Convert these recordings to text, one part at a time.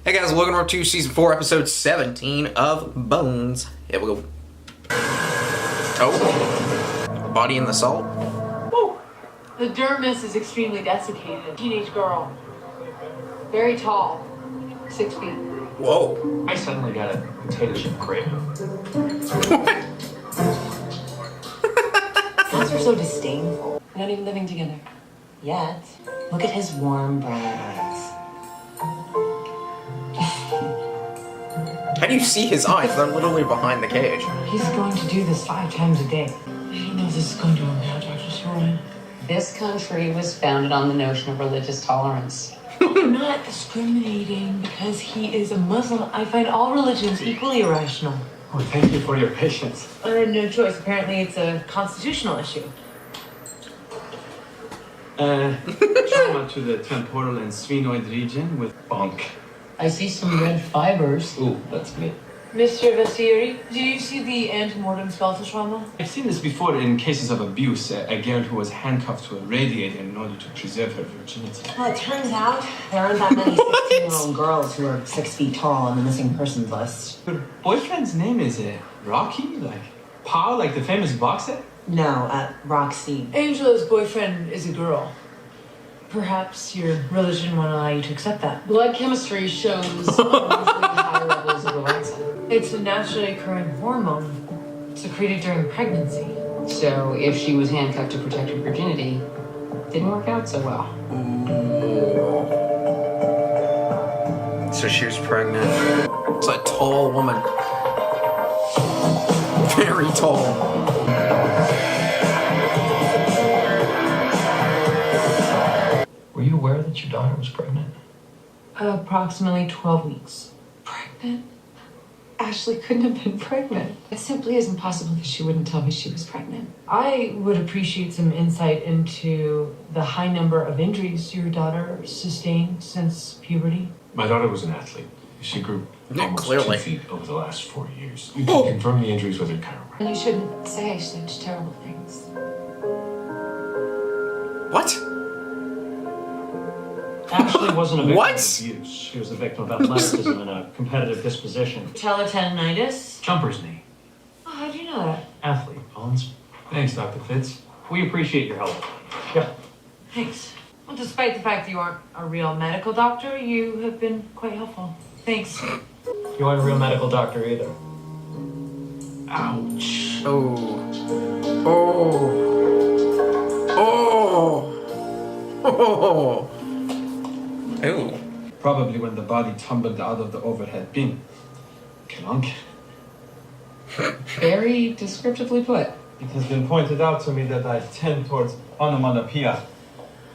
Hey guys, welcome to Season 4, Episode 17 of Bones. Here we go. Oh. Body in the salt. Woo. The dermis is extremely desiccated. Teenage girl. Very tall. 6 feet. Whoa. I suddenly got a potato chip craving. What? Sounds are so disdainful. We're not even living together. Yet. Look at his warm brown eyes. How do you see his eyes? They're literally behind the cage. He's going to do this 5 times a day. I don't know if this is going to work out, Dr. Soroyan. This country was founded on the notion of religious tolerance. I'm not discriminating because he is a Muslim. I find all religions equally irrational. Well, thank you for your patience. I had no choice. Apparently it's a constitutional issue. Trauma to the temporal and sphenoid region with bonk. I see some red fibers. Ooh, that's me. Mr. Vasiri, do you see the antemortem skeletal trauma? I've seen this before in cases of abuse. A girl who was handcuffed to a radiator in order to preserve her virginity. Well, it turns out there aren't that many 16-year-old girls who are 6 feet tall on the missing persons list. Her boyfriend's name is Rocky? Like Pow, like the famous boxer? No, Roxy. Angela's boyfriend is a girl. Perhaps your religion won't allow you to accept that. Blood chemistry shows unusually high levels of relaxin. It's a naturally occurring hormone secreted during pregnancy. So if she was handcuffed to protect her virginity, didn't work out so well. So she was pregnant. It's a tall woman. Very tall. Were you aware that your daughter was pregnant? Approximately 12 weeks. Pregnant? Ashley couldn't have been pregnant. It simply isn't possible that she wouldn't tell me she was pregnant. I would appreciate some insight into the high number of injuries your daughter sustained since puberty. My daughter was an athlete. She grew almost clearly. 2 feet over the last 4 years. You can confirm the injuries with her chiropractor. And you shouldn't say such terrible things. What? Ashley wasn't a victim What? of abuse. She was a victim of athleticism and a competitive disposition. Teletendinitis? Jumper's knee. Oh, how do you know that? Athlete, Bones. Thanks, Dr. Fitz. We appreciate your help. Yeah. Thanks. Well, despite the fact that you aren't a real medical doctor, you have been quite helpful. Thanks. You aren't a real medical doctor either. Ouch. Oh. Oh. Oh. Oh. Ew. Probably when the body tumbled out of the overhead bin. Klunk. Very descriptively put. It has been pointed out to me that I tend towards onomatopoeia.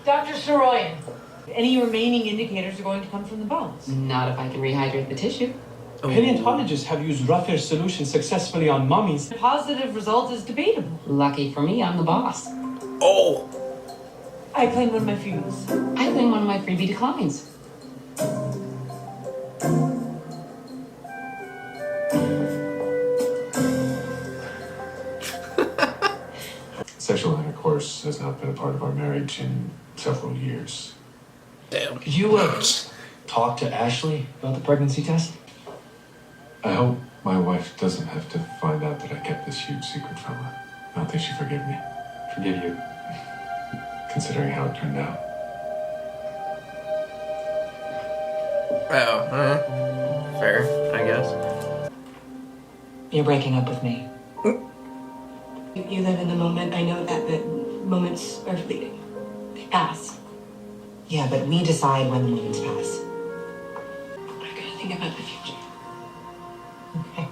Dr. Soroyan, any remaining indicators are going to come from the bones. Not if I can rehydrate the tissue. Paleontologists have used rougher solutions successfully on mummies. The positive result is debatable. Lucky for me, I'm the boss. Oh. I claim one of my freebies. I claim one of my freebie declines. Sexual intercourse has not been a part of our marriage in several years. Damn. Could you talk to Ashley about the pregnancy test? I hope my wife doesn't have to find out that I kept this huge secret from her. I don't think she'd forgive me, Forgive you. considering how it turned out. Oh. Fair, I guess. You're breaking up with me. You live in the moment. I know that, but moments are fleeting. They pass. Yeah, but we decide when the moments pass. I gotta think about the future. Okay.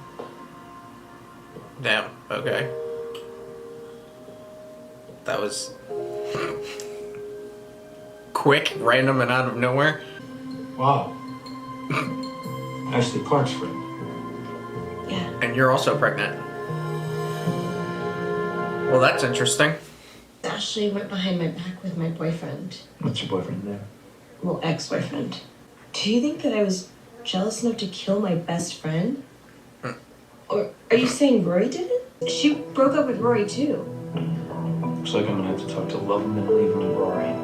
Damn, okay. That was quick, random, and out of nowhere. Wow. Ashley Clark's friend. Yeah. And you're also pregnant. Well, that's interesting. Ashley went behind my back with my boyfriend. What's your boyfriend there? Well, ex-boyfriend. Do you think that I was jealous enough to kill my best friend? Or are you saying Rory did it? She broke up with Rory too. Looks like I'm gonna have to talk to Logan and leave him to Rory.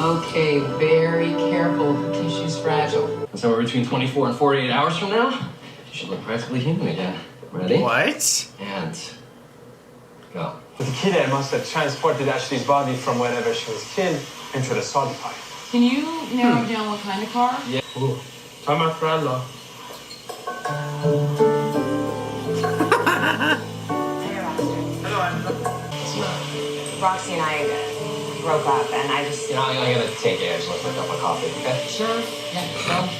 Okay, very careful. The tissue's fragile. That's somewhere between 24 and 48 hours from now, you should look practically human again. Ready? What? And go. The kid must have transported Ashley's body from wherever she was killed into the sod pile. Can you narrow down what kind of car? Yeah. Ooh. Time out for Allah. It's not. Roxy and I broke up, and I just. You know, I gotta take Angela for a cup of coffee, okay? Sure. Yeah.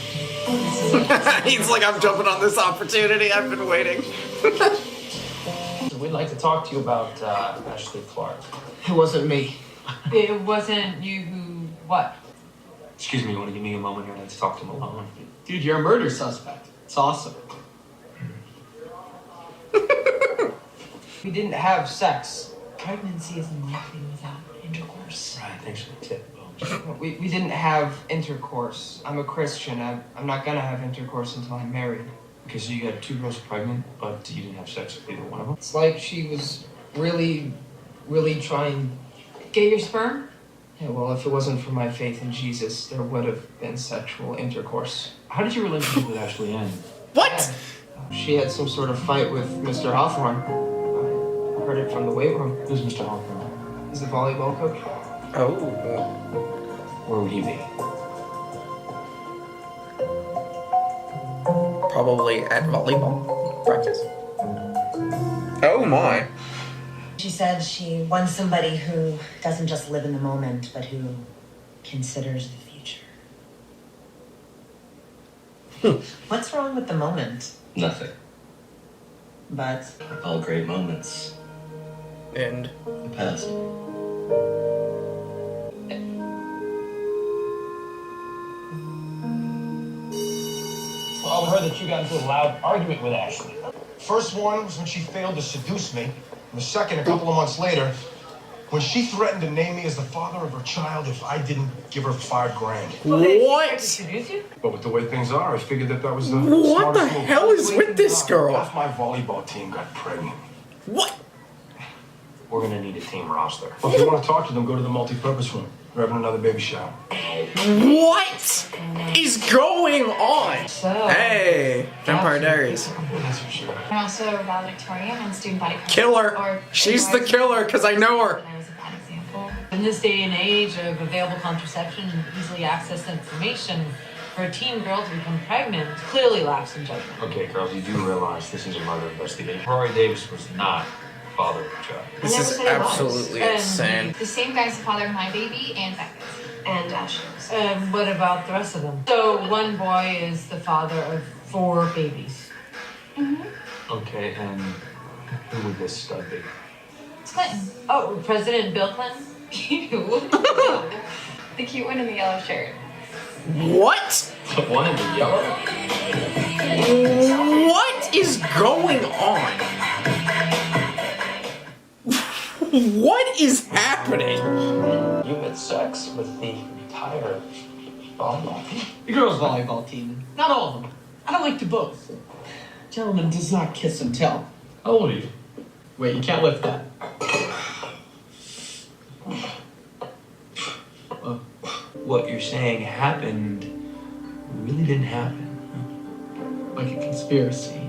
Well, this is it. He's like, I'm jumping on this opportunity. I've been waiting. We'd like to talk to you about Ashley Clark. It wasn't me. It wasn't you who what? Excuse me, you want to give me a moment here? I'd like to talk to him alone. Dude, you're a murder suspect. It's awesome. We didn't have sex. Pregnancy isn't likely without intercourse. Right, thanks for the tip. We didn't have intercourse. I'm a Christian. I'm not gonna have intercourse until I'm married. Okay, so you got 2 girls pregnant, but you didn't have sex with either one of them? It's like she was really trying. Get your sperm? Yeah, well, if it wasn't for my faith in Jesus, there would have been sexual intercourse. How did your relationship with Ashley end? What? She had some sort of fight with Mr. Hawthorne. I heard it from the weight room. Who's Mr. Hawthorne? He's the volleyball coach. Oh. Where would he be? Probably at volleyball practice. Oh my. She said she wants somebody who doesn't just live in the moment, but who considers the future. What's wrong with the moment? Nothing. But All great moments. And The past. Well, I heard that you got into a loud argument with Ashley. First one was when she failed to seduce me. And the second, a couple of months later, when she threatened to name me as the father of her child if I didn't give her $5,000. what? Seduce you? But with the way things are, I figured that was the What the smartest move. hell is with this girl? Half my volleyball team got pregnant. What? We're gonna need a team roster. Well, if you want to talk to them, go to the multi-purpose room. We're having another baby shower. What is going on? So. Hey, Vampire Diaries. That's for sure. I'm also valedictorian and student body president. Killer. Or She's the killer because I know her. And I was a bad example. In this day and age of available contraception and easily accessed information, for a teen girl to become pregnant clearly lacks in judgment. Okay, girls, you do realize this is a murder investigation. Rory Davis was not father of the child. This never is said it was. absolutely And- insane. The same guy's the father of my baby and Becca's. And Ashley's. And what about the rest of them? So one boy is the father of 4 babies. Okay, and who would this stud be? It's Clinton. Oh, President Bill Clinton? Ew. The cute one in the yellow shirt. What? The one in the yellow? What is going on? What is happening? You had sex with the entire volleyball team? The girls' volleyball team. Not all of them. I don't like to both. Gentleman does not kiss and tell. How old are you? Wait, you can't lift that. What you're saying happened really didn't happen. Like a conspiracy.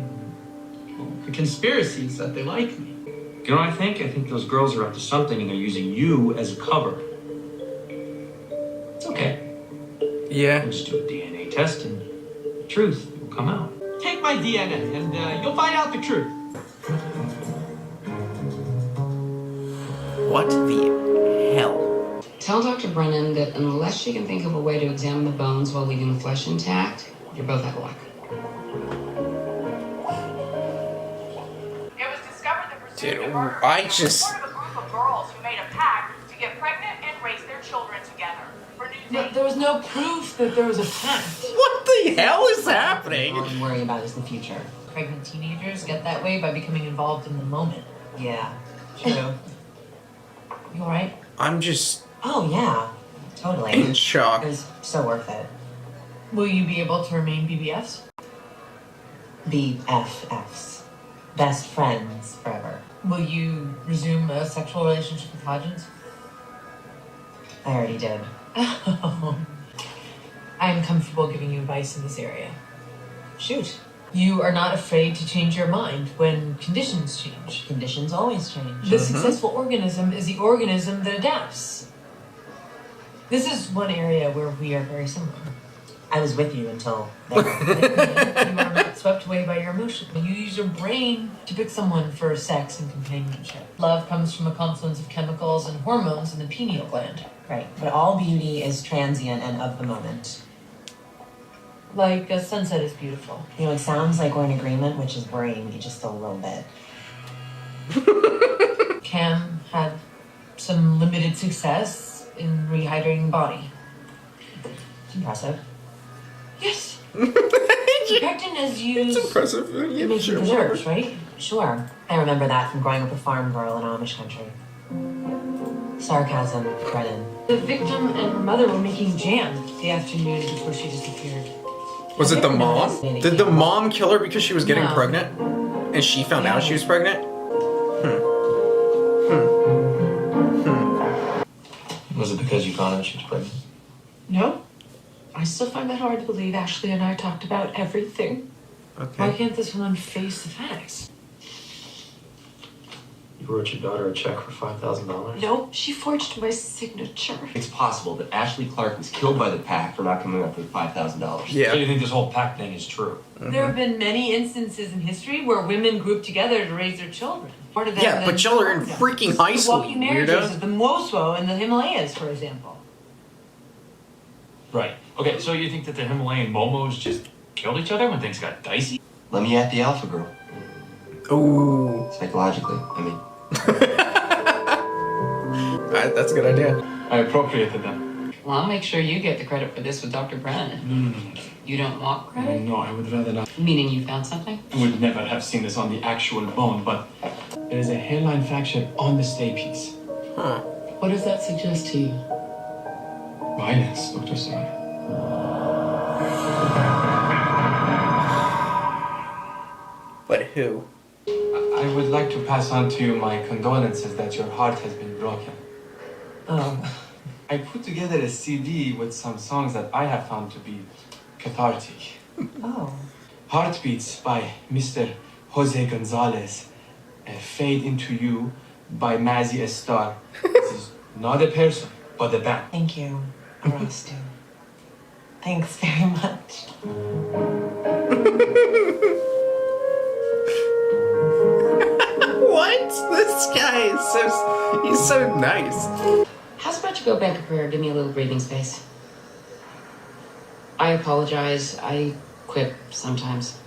The conspiracy is that they like me. You know what I think? I think those girls are up to something and they're using you as a cover. It's okay. Yeah. We'll just do a DNA test and the truth will come out. Take my DNA and you'll find out the truth. What the hell? Tell Dr. Brennan that unless she can think of a way to examine the bones while leaving the flesh intact, you're both out of luck. It was discovered that Dude, pursuit of murder I was just... part of a group of girls who made a pact to get pregnant and raise their children together. There was no proof that there was a pact. What the hell is happening? all you worry about is the future. Pregnant teenagers get that way by becoming involved in the moment. Yeah, true. You alright? I'm just Oh, yeah, totally. in shock. It was so worth it. Will you be able to remain BBFs? BFFs. Best friends forever. Will you resume a sexual relationship with Hodgins? I already did. I I'm comfortable giving you advice in this area. Shoot. You are not afraid to change your mind when conditions change. Conditions always change. The successful organism is the organism that adapts. This is one area where we are very similar. I was with you until then. You are not swept away by your emotions. You use your brain to pick someone for sex and companionship. Love comes from a confluence of chemicals and hormones in the pineal gland. Right, but all beauty is transient and of the moment. Like a sunset is beautiful. You know, it sounds like we're in agreement, which is boring me just a little bit. Cam had some limited success in rehydrating the body. It's impressive. Yes. Pectin is used It's impressive. to Yeah, make sure, preserves, whatever. right? Sure, I remember that from growing up a farm girl in Amish country. Sarcasm, Brennan. The victim and her mother were making jam the afternoon before she disappeared. Was it the mom? Did the mom kill her because she was getting No. pregnant? And she found out she was pregnant? Was it because you found out she was pregnant? No. I still find that hard to believe. Ashley and I talked about everything. Why Okay. can't this woman face the facts? You wrote your daughter a check for $5,000? No, she forged my signature. It's possible that Ashley Clark was killed by the pact for not coming up with $5,000. Yeah. So you think this whole pact thing is true? There have been many instances in history where women group together to raise their children. Part of that Yeah, but y'all are in freaking high school, Walking marriages weirdo. of the Moswo in the Himalayas, for example. Right. Okay, so you think that the Himalayan Momos just killed each other when things got dicey? Let me at the alpha girl. Ooh. Psychologically, I mean. That's a good idea. I appropriated them. Well, I'll make sure you get the credit for this with Dr. Brennan. No. You don't want credit? No, I would rather not. Meaning you found something? I would never have seen this on the actual bone, but there is a hairline fracture on the stay piece. Huh. What does that suggest to you? Violence, Dr. Sarai. But who? I would like to pass on to you my condolences that your heart has been broken. I put together a CD with some songs that I have found to be cathartic. Oh. Heartbeats by Mr. Jose Gonzalez. Fade Into You by Mazzy Estar. This is not a person, but a band. Thank you, Arastu. Thanks very much. What? This guy is he's so nice. How's about you go back a prayer, give me a little breathing space? I apologize. I quip sometimes.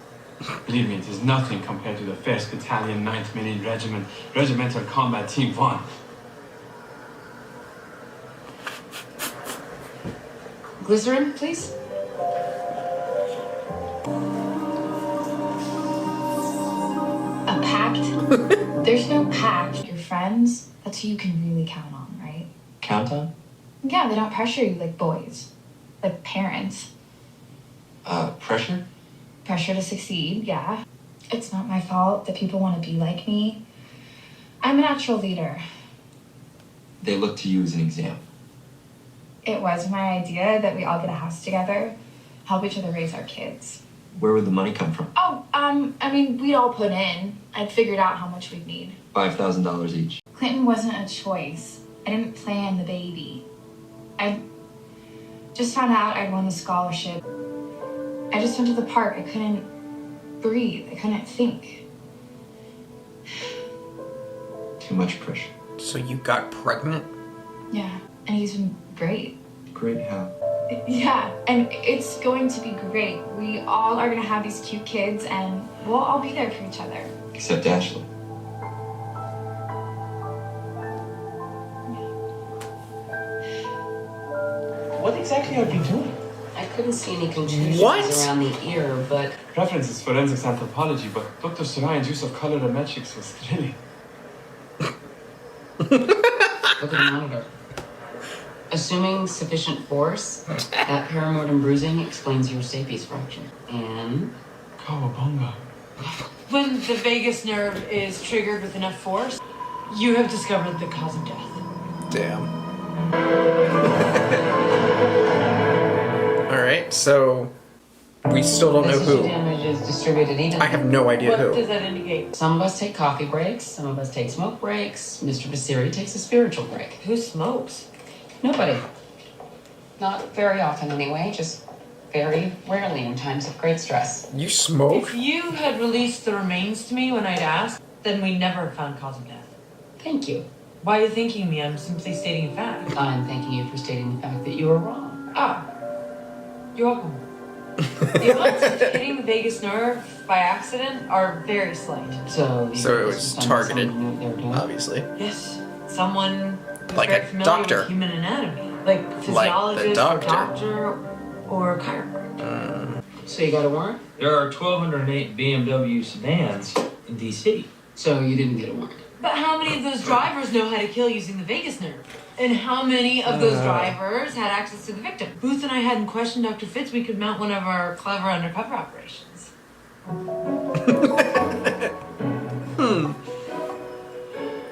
Believe me, it is nothing compared to the 1st Battalion, 9th Marine Regiment, Regimental Combat Team 1. Glycerin, please? A pact? There's no pact. Your friends, that's who you can really count on, right? Count on? Yeah, they don't pressure you like boys. Like parents. Pressure? Pressure to succeed, yeah. It's not my fault that people want to be like me. I'm a natural leader. They look to you as an example. It was my idea that we all get a house together, help each other raise our kids. Where would the money come from? Oh, I mean, we'd all put in. I'd figured out how much we'd need. $5,000 each. Clinton wasn't a choice. I didn't plan the baby. I just found out I'd won the scholarship. I just went to the park. I couldn't breathe. I couldn't think. Too much pressure. So you got pregnant? Yeah, and he's been great. Great how? Yeah, and it's going to be great. We all are going to have these cute kids, and we'll all be there for each other. Except Ashley. What exactly are you doing? I couldn't see any contusions What? around the ear, but Reference is forensics anthropology, but Dr. Sarai's use of colorimetrics was thrilling. look at the monitor. Assuming sufficient force, that paramortem bruising explains your stapes fracture. And Cowabunga. When the vagus nerve is triggered with enough force, you have discovered the cause of death. Damn. All right. Alright, so we still don't know Tissue who. damage is distributed evenly. I have no idea What who. does that indicate? Some of us take coffee breaks, some of us take smoke breaks. Mr. Vasiri takes a spiritual break. Who smokes? Nobody. Not very often anyway, just very rarely in times of great stress. You smoke? If you had released the remains to me when I'd asked, then we never found cause of death. Thank you. Why are you thanking me? I'm simply stating a fact. I'm thanking you for stating the fact that you were wrong. Ah, you're welcome. The odds of hitting the vagus nerve by accident are very slight. So it was targeted, obviously. Yes, someone who's Like very a familiar doctor. with human anatomy, like physiologist, doctor. or chiropractor. So you got a warrant? There are 1,208 BMW sedans in D.C. So you didn't get a warrant? But how many of those drivers know how to kill using the vagus nerve? And how many of those drivers had access to the victim? Booth and I hadn't questioned Dr. Fitz. We could mount one of our clever undercover operations.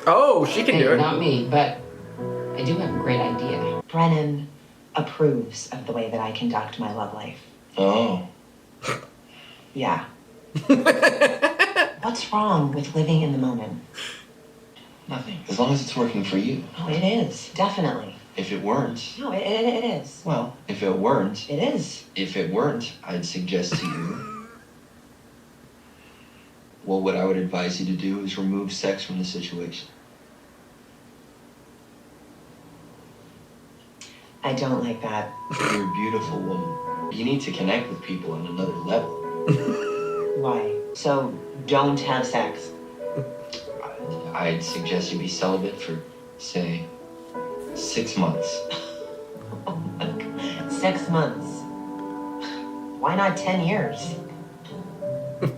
Oh, she can do it. Not me, but I do have a great idea. Brennan approves of the way that I conduct my love life. Oh. Yeah. What's wrong with living in the moment? Nothing. As long as it's working for you. Oh, it is. Definitely. If it weren't, No, it is. well, if it weren't, It is. if it weren't, I'd suggest to you, well, what I would advise you to do is remove sex from the situation. I don't like that. You're a beautiful woman. You need to connect with people on another level. Why? So, don't have sex. I'd suggest you be celibate for, say, 6 months. 6 months. Why not 10 years?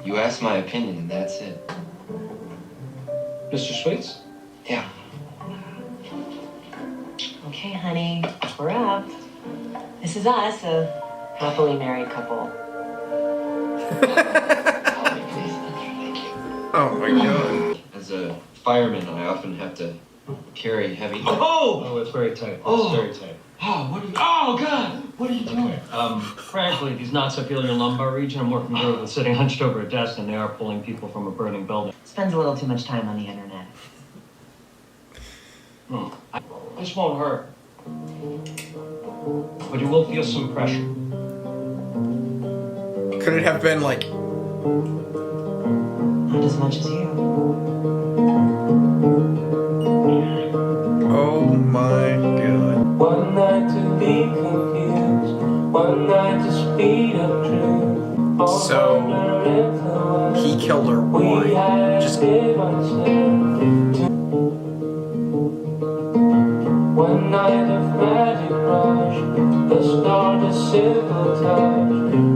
You asked my opinion, and that's it. Mr. Sweets? Yeah. Okay, honey, we're up. This is us, a happily married couple. Oh my god. As a fireman, I often have to carry heavy. Oh, it's very tight. It's very tight. Oh, what are you? Oh, God! What are you doing? Frankly, these not subhelial lumbar region are more familiar with sitting hunched over a desk than they are pulling people from a burning building. Spends a little too much time on the internet. This won't hurt. But you will feel some pressure. Could it have been like... Not as much as you. Oh my god. One night to be confused, one night to speed up truth. So, he killed her. Why? Just... One night of magic rush, the start of civil touch.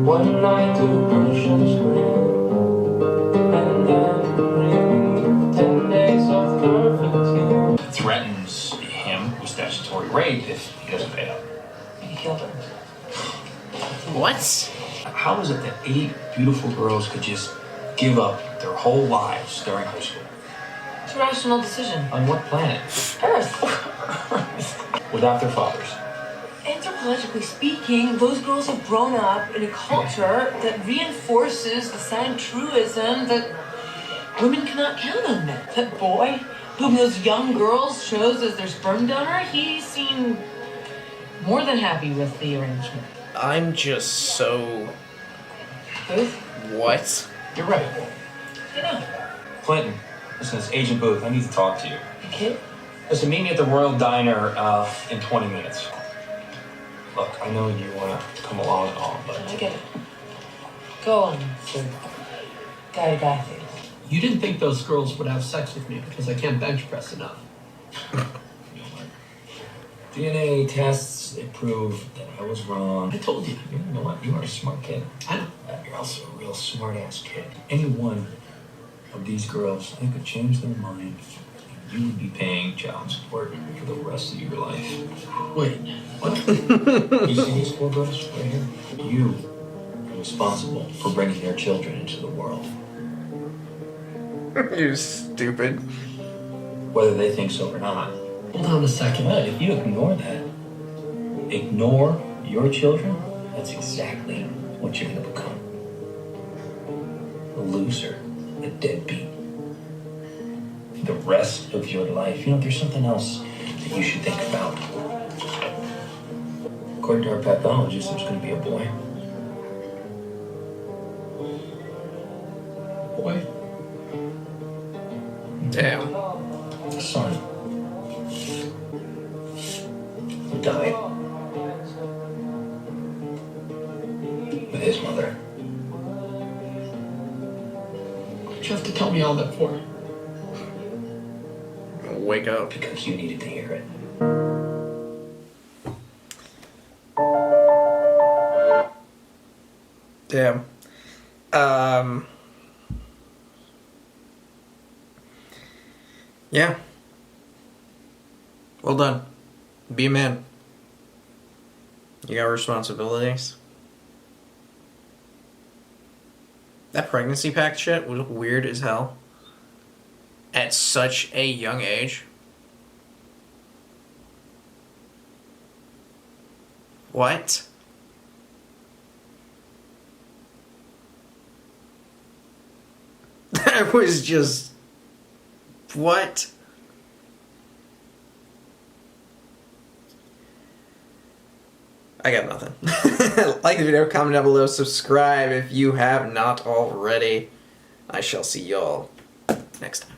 One night to push and scream, and then ring 10 days of perfect. Threatens him with statutory rape if he doesn't pay up. He killed her. What? How is it that 8 beautiful girls could just give up their whole lives during high school? It's a rational decision. On what planet? Earth. Without their fathers. Anthropologically speaking, those girls have grown up in a culture that reinforces the sad truism that women cannot count on men. That boy whom those young girls chose as their sperm donor, he seemed more than happy with the arrangement. I'm just so... Booth? What? You're right. You know. Clinton, listen, it's Agent Booth. I need to talk to you. Okay. Listen, meet me at the Royal Diner in 20 minutes. Look, I know you want to come along and all, but... I get it. Go on, sir. Guy Bathy. You didn't think those girls would have sex with me because I can't bench press enough. DNA tests, they prove that I was wrong. I told you. You know what? You are a smart kid. I know. You're also a real smart-ass kid. Any one of these girls, they could change their mind. You would be paying child support for the rest of your life. Wait, what? You see these 4 girls right here? You are responsible for bringing their children into the world. You're stupid. Whether they think so or not. Hold on a second. But if you ignore that, ignore your children, That's exactly what you're gonna become. A loser, a deadbeat. For the rest of your life. You know, there's something else that you should think about. According to our pathologist, there's gonna be a boy. Boy? Damn. A son. Who died. With his mother. What'd you have to tell me all that for? Wake up. Because you needed to hear it. Damn. Yeah. Well done. Be a man. You got responsibilities. That pregnancy pact shit was weird as hell. At such a young age. What? That was just... What? I got nothing. Like the video, comment down below, subscribe if you have not already. I shall see y'all next time.